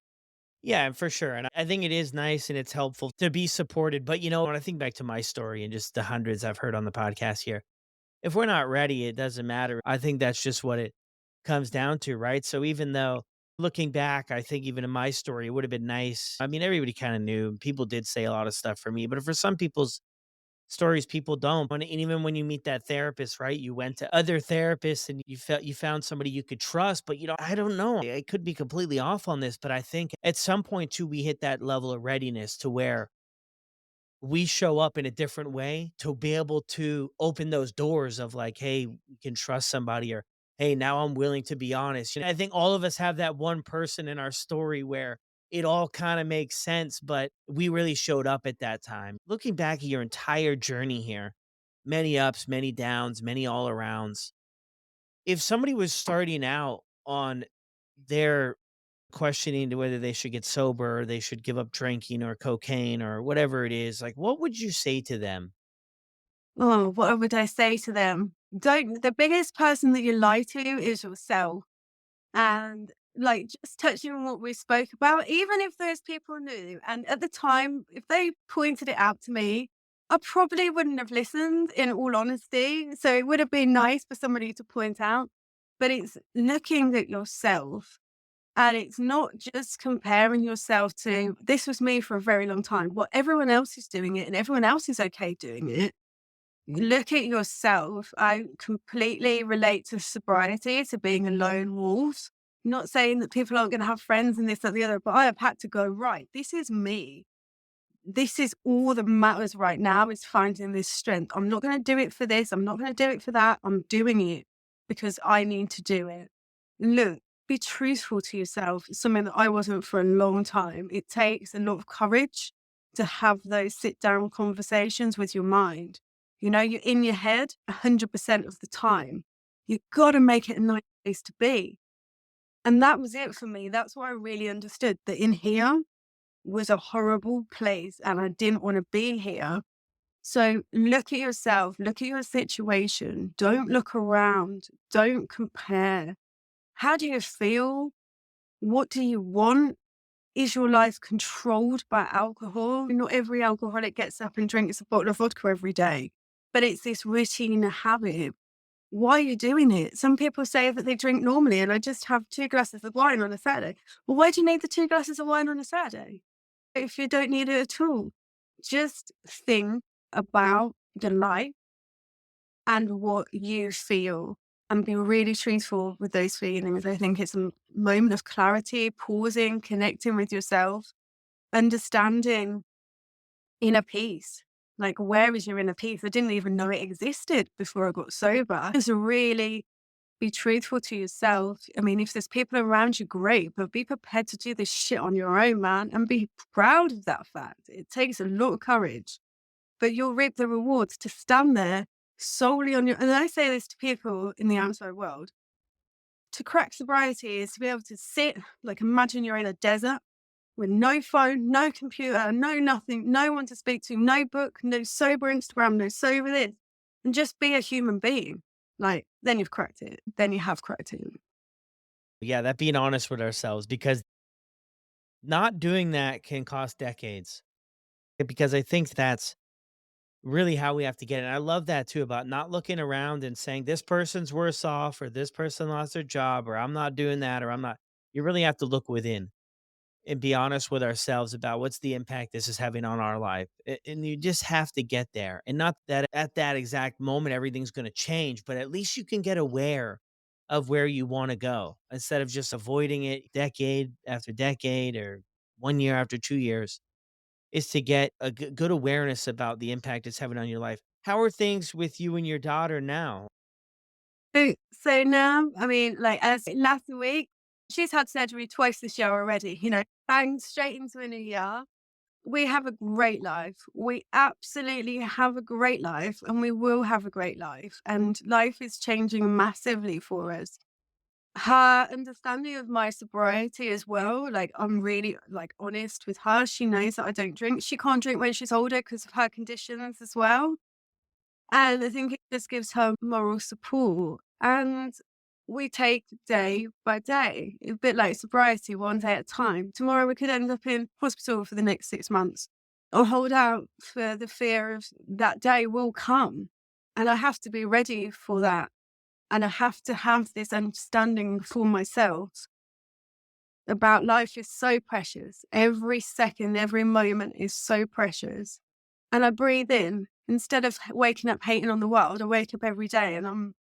Yeah, for sure. And I think it is nice and it's helpful to be supported. But when I think back to my story and just the hundreds I've heard on the podcast here, if we're not ready, it doesn't matter. I think that's just what it comes down to, right? So even though looking back, I think even in my story, it would have been nice. I mean, everybody kind of knew. People did say a lot of stuff for me, but for some people's stories, people don't. And even when you meet that therapist, right? You went to other therapists and you found somebody you could trust, but I don't know. I could be completely off on this, but I think at some point too, we hit that level of readiness to where we show up in a different way to be able to open those doors of like, hey, we can trust somebody or hey, now I'm willing to be honest. I think all of us have that one person in our story where it all kind of makes sense, but we really showed up at that time. Looking back at your entire journey here, many ups, many downs, many all arounds. If somebody was starting out on their questioning to whether they should get sober or they should give up drinking or cocaine or whatever it is, like what would you say to them? Oh, what would I say to them? Don't the biggest person that you lie to is yourself. And like just touching on what we spoke about, even if those people knew, and at the time, if they pointed it out to me, I probably wouldn't have listened in all honesty. So it would have been nice for somebody to point out, but it's looking at yourself. And it's not just comparing yourself to this was me for a very long time. Well, everyone else is doing it and everyone else is okay doing it. Look at yourself. I completely relate to sobriety, to being a lone wolf. Not saying that people aren't going to have friends and this, that, the other, but I have had to go, right, this is me. This is all that matters right now is finding this strength. I'm not going to do it for this. I'm not going to do it for that. I'm doing it because I need to do it. Look, be truthful to yourself. It's something that I wasn't for a long time. It takes a lot of courage to have those sit down conversations with your mind. You know, you're in your head 100% of the time. You've got to make it a nice place to be. And that was it for me. That's what I really understood that in here was a horrible place and I didn't want to be here. So look at yourself, look at your situation. Don't look around. Don't compare. How do you feel? What do you want? Is your life controlled by alcohol? Not every alcoholic gets up and drinks a bottle of vodka every day, but it's this routine habit. Why are you doing it? Some people say that they drink normally and I just have 2 glasses of wine on a Saturday. Well, why do you need the 2 glasses of wine on a Saturday if you don't need it at all? Just think about the life and what you feel and be really truthful with those feelings. I think it's a moment of clarity, pausing, connecting with yourself, understanding inner peace. Like, where is your inner peace? I didn't even know it existed before I got sober. Just really be truthful to yourself. I mean, if there's people around you, great, but be prepared to do this shit on your own, man, and be proud of that fact. It takes a lot of courage, but you'll reap the rewards to stand there solely on your. And I say this to people in the outside world to crack sobriety is to be able to sit, like, imagine you're in a desert with no phone, no computer, no nothing, no one to speak to, no book, no sober Instagram, no sober this, and just be a human being. Like, then you've cracked it. Then you have cracked it. Yeah, that being honest with ourselves, because not doing that can cost decades. Because I think that's really how we have to get it. And I love that too about not looking around and saying this person's worse off or this person lost their job or I'm not doing that or I'm not. You really have to look within and be honest with ourselves about what's the impact this is having on our life. And you just have to get there. And not that at that exact moment everything's going to change, but at least you can get aware of where you want to go instead of just avoiding it decade after decade or 1 year after 2 years, is to get a good awareness about the impact it's having on your life. How are things with you and your daughter now? So now, I mean, like, as last week, she's had surgery twice this year already, bang straight into a new year. We have a great life. We absolutely have a great life and we will have a great life. And life is changing massively for us. Her understanding of my sobriety as well, like, I'm really, like, honest with her. She knows that I don't drink. She can't drink when she's older because of her conditions as well. And I think it just gives her moral support. And we take day by day, a bit like sobriety, one day at a time. Tomorrow we could end up in hospital for the next 6 months. I'll hold out for the fear of that day will come. And I have to be ready for that. And I have to have this understanding for myself about life is so precious. Every second, every moment is so precious. And I breathe in. Instead of waking up hating on the world, I wake up every day and I'm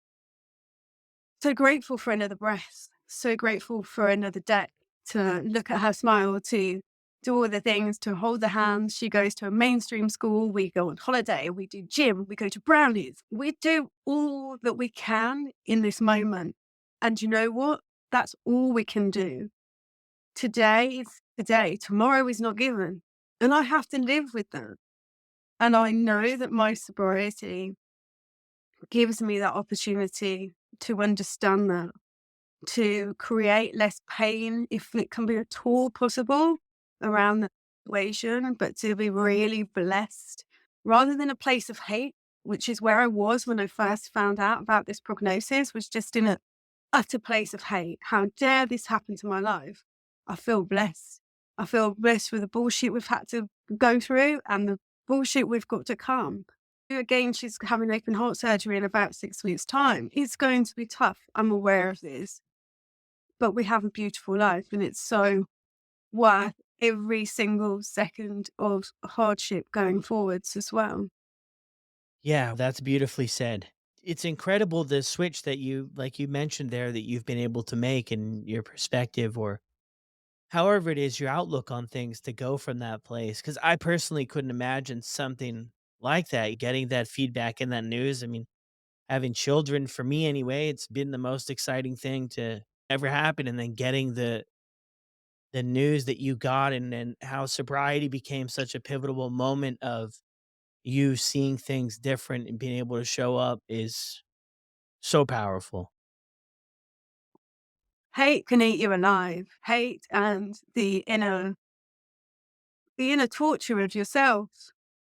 so grateful for another breath, so grateful for another day to look at her smile, to do all the things, to hold the hands. She goes to a mainstream school. We go on holiday. We do gym. We go to brownies. We do all that we can in this moment. And you know what? That's all we can do. Today is today, tomorrow is not given. And I have to live with that. And I know that my sobriety gives me that opportunity to understand that, to create less pain if it can be at all possible around the situation, but to be really blessed rather than a place of hate, which is where I was when I first found out about this prognosis, was just in a utter place of hate. How dare this happen to my life? I feel blessed. I feel blessed for the bullshit we've had to go through and the bullshit we've got to come. Again, she's having open heart surgery in about 6 weeks' time. It's going to be tough. I'm aware of this. But we have a beautiful life, and it's so worth every single second of hardship going forwards as well. Yeah, that's beautifully said. It's incredible the switch that like you mentioned there, that you've been able to make in your perspective, or however it is, your outlook on things, to go from that place. Cause I personally couldn't imagine something like that, getting that feedback and that news. I mean, having children, for me anyway, it's been the most exciting thing to ever happen. And then getting the news that you got, and how sobriety became such a pivotal moment of you seeing things different and being able to show up is so powerful. Hate can eat you alive. Hate and the inner torture of yourself.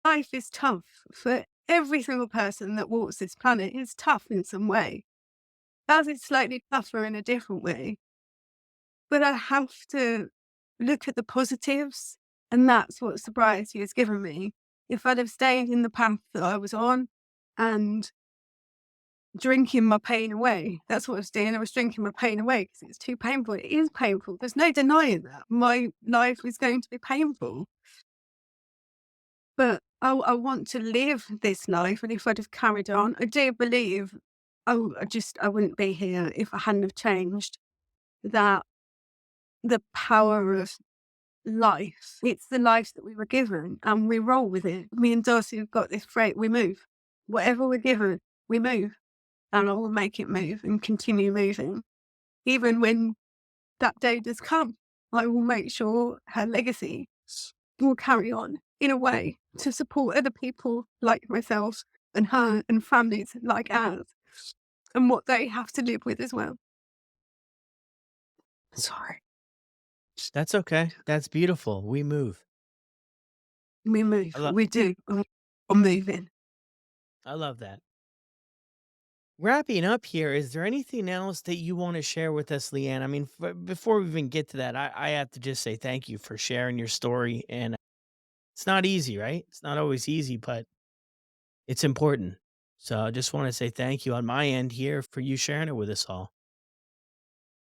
Life is tough for every single person that walks this planet. It's tough in some way. Ours is slightly tougher in a different way. But I have to look at the positives, and that's what sobriety has given me. If I'd have stayed in the path that I was on and drinking my pain away, that's what I was doing. I was drinking my pain away because it's too painful. It is painful. There's no denying that. My life is going to be painful. But I want to live this life. And if I'd have carried on, I do believe I wouldn't be here if I hadn't have changed that the power of life. It's the life that we were given and we roll with it. Me and Darcy have got this phrase, we move. Whatever we're given, we move. And I will make it move and continue moving. Even when that day does come, I will make sure her legacy will carry on in a way to support other people like myself and her and families like ours and what they have to live with as well. Sorry. That's okay. That's beautiful. We move. We I move. love We do. We're moving. I love that. Wrapping up here, is there anything else that you want to share with us, Leanne? I mean, before we even get to that, I have to just say thank you for sharing your story. And it's not easy, right? It's not always easy, but it's important. So I just want to say thank you on my end here for you sharing it with us all.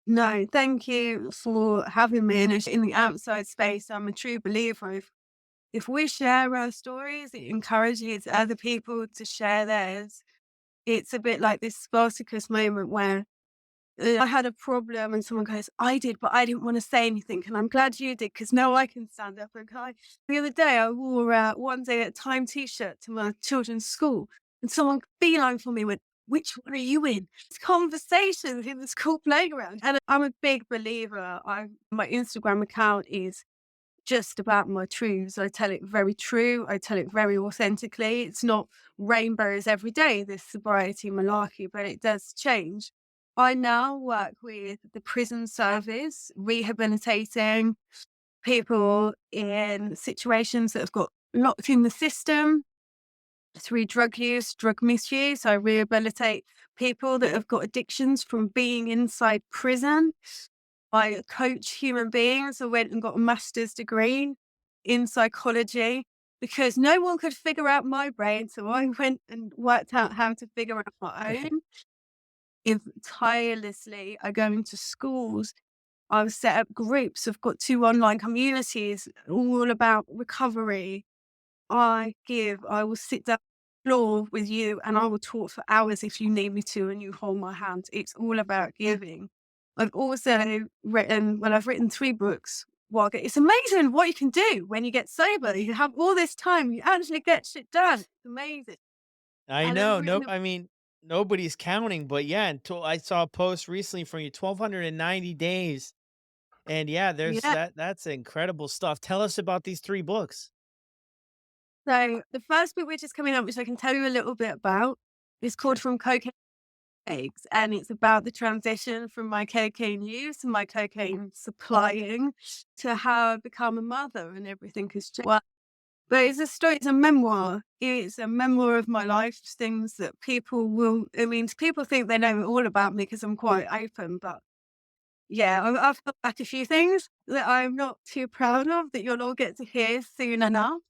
No, thank you for having me in the outside space. I'm a true believer. If we share our stories, it encourages other people to share theirs. It's a bit like this Spartacus moment where I had a problem and someone goes, I did, but I didn't want to say anything. And I'm glad you did because now I can stand up and cry. The other day, I wore one day at a time t-shirt to my children's school and someone beeline for me went, which one are you in? It's conversations in the school playground. And I'm a big believer. My Instagram account is just about my truths. I tell it very true. I tell it very authentically. It's not rainbows every day, this sobriety malarkey, but it does change. I now work with the prison service, rehabilitating people in situations that have got locked in the system through drug use, drug misuse. I rehabilitate people that have got addictions from being inside prison. I coach human beings. I went and got a master's degree in psychology because no one could figure out my brain. So I went and worked out how to figure out my own. If tirelessly, I go into schools. I've set up groups. I've got 2 online communities all about recovery. I will sit down on the floor with you and I will talk for hours if you need me to and you hold my hand. It's all about giving. I've also I've written 3 books. It's amazing what you can do when you get sober. You have all this time, you actually get shit done. It's amazing. I And I've know. written Nope. I mean, nobody's counting, but yeah, until I saw a post recently from you, 1,290 days. And yeah, there's Yeah. that's incredible stuff. Tell us about these 3 books. So the first book which is coming up, which I can tell you a little bit about, is called From Cocaine to Eggs, and it's about the transition from my cocaine use and my cocaine supplying to how I've become a mother and everything has changed. Well, but it's a story, it's a memoir. It's a memoir of my life, things that people will, I mean, people think they know all about me because I'm quite open, but yeah, I've got back a few things that I'm not too proud of that you'll all get to hear soon enough.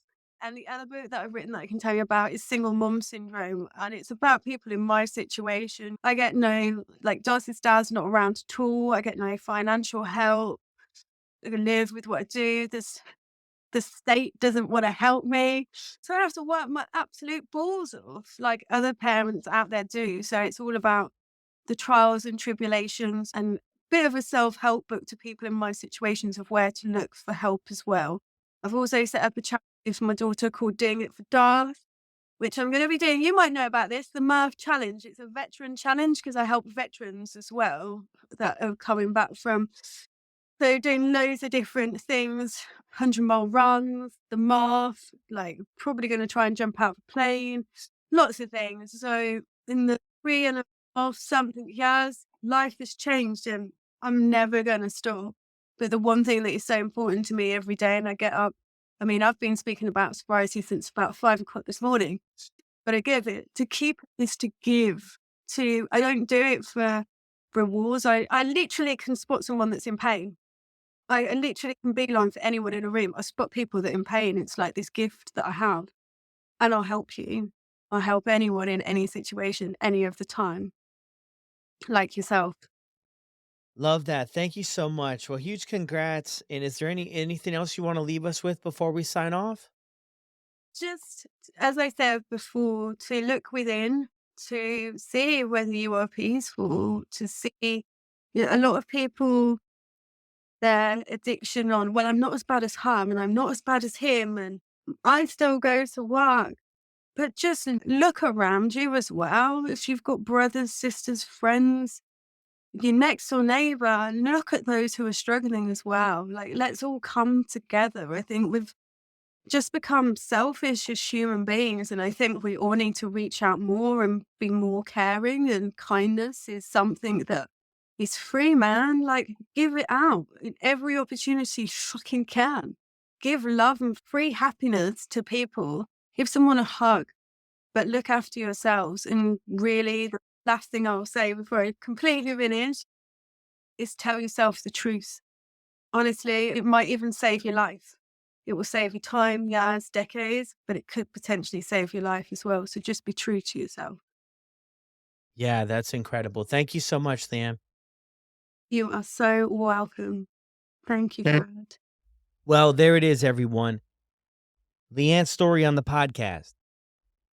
And the other book that I've written that I can tell you about is Single Mom Syndrome. And it's about people in my situation. I get no, like, Darcy's dad's not around at all. I get no financial help. I can live with what I do. The state doesn't want to help me. So I have to work my absolute balls off, like other parents out there do. So it's all about the trials and tribulations and bit of a self-help book to people in my situations of where to look for help as well. I've also set up a charity for my daughter called Doing It for Darth, which I'm going to be doing. You might know about this, the Mirth Challenge. It's a veteran challenge because I help veterans as well that are coming back from. So doing loads of different things, 100-mile runs, the Mirth, like probably going to try and jump out of a plane, lots of things. So in the 3.5 something years, life has changed and I'm never going to stop. But the one thing that is so important to me every day, and I get up, I mean, I've been speaking about sobriety since about 5 o'clock this morning, but I give it to keep this to give to, I don't do it for rewards. I literally can spot someone that's in pain. I literally can beeline for anyone in a room. I spot people that are in pain. It's like this gift that I have, and I'll help you. I'll help anyone in any situation, any of the time, like yourself. Love that. Thank you so much. Well, huge congrats. And is there anything else you want to leave us with before we sign off? Just as I said before, to look within, to see whether you are peaceful, to see, a lot of people, their addiction on, well, I'm not as bad as him and I'm not as bad as him and I still go to work. But just look around you as well. If you've got brothers, sisters, friends, your next door neighbor, look at those who are struggling as well. Like, let's all come together. I think we've just become selfish as human beings. And I think we all need to reach out more and be more caring. And kindness is something that is free, man. Like, give it out in every opportunity you fucking can. Give love and free happiness to people. Give someone a hug, but look after yourselves. And really, the last thing I'll say before I completely finish is tell yourself the truth. Honestly, it might even save your life. It will save you time, years, decades, but it could potentially save your life as well. So just be true to yourself. Yeah, that's incredible. Thank you so much, Leanne. You are so welcome. Thank you, Yeah. Brad. Well, there it is, everyone. Leanne's story on the podcast.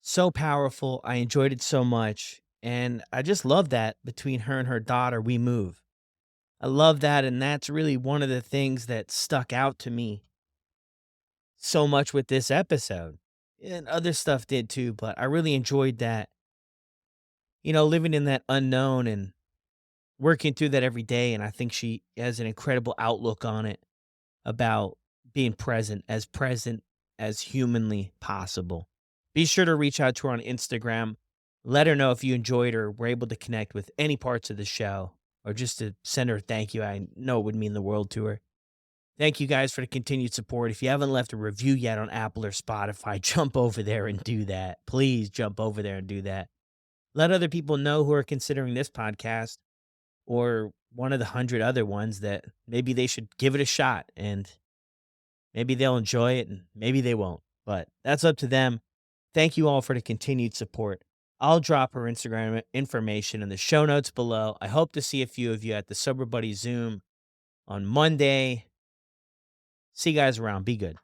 So powerful. I enjoyed it so much. And I just love that between her and her daughter, we move. I love that. And that's really one of the things that stuck out to me so much with this episode. And other stuff did too, but I really enjoyed that, living in that unknown and working through that every day. And I think she has an incredible outlook on it about being present as humanly possible. Be sure to reach out to her on Instagram. Let her know if you enjoyed or were able to connect with any parts of the show, or just to send her a thank you. I know it would mean the world to her. Thank you guys for the continued support. If you haven't left a review yet on Apple or Spotify, jump over there and do that. Please jump over there and do that. Let other people know who are considering this podcast or one of the 100 other ones that maybe they should give it a shot, and maybe they'll enjoy it and maybe they won't. But that's up to them. Thank you all for the continued support. I'll drop her Instagram information in the show notes below. I hope to see a few of you at the Sober Buddy Zoom on Monday. See you guys around. Be good.